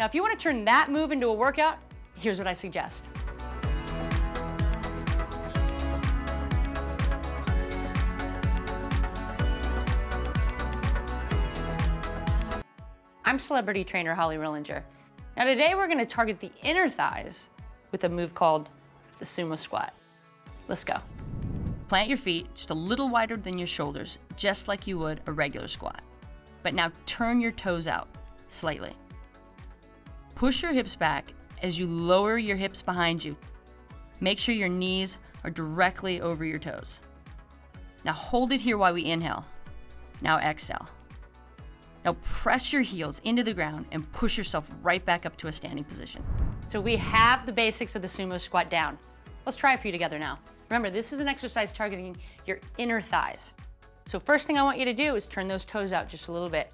Now, if you want to turn that move into a workout, here's what I suggest. I'm celebrity trainer Holly Rillinger. Now today we're going to target the inner thighs with a move called the Sumo squat. Let's go. Plant your feet just a little wider than your shoulders, just like you would a regular squat. But now turn your toes out slightly. Push your hips back as you lower your hips behind you. Make sure your knees are directly over your toes. Now hold it here while we inhale. Now exhale. Now press your heels into the ground and push yourself right back up to a standing position. So we have the basics of the Sumo squat down. Let's try a few together now. Remember, this is an exercise targeting your inner thighs. So first thing I want you to do is turn those toes out just a little bit,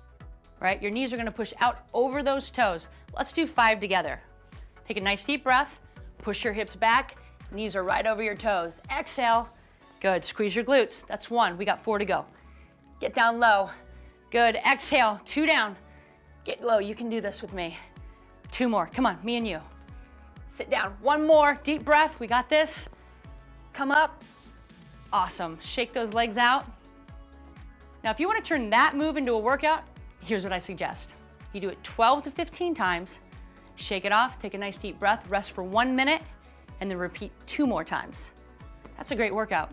right? Your knees are gonna push out over those toes. Let's do 5 together. Take a nice deep breath, push your hips back, knees are right over your toes. Exhale, good, squeeze your glutes. That's 1, we got 4 to go. Get down low. Good, exhale, 2 down. Get low, you can do this with me. 2 more, come on, me and you. Sit down, 1 more, deep breath, we got this. Come up, awesome, shake those legs out. Now if you wanna turn that move into a workout, here's what I suggest. You do it 12 to 15 times, shake it off, take a nice deep breath, rest for 1 minute, and then repeat 2 more times. That's a great workout.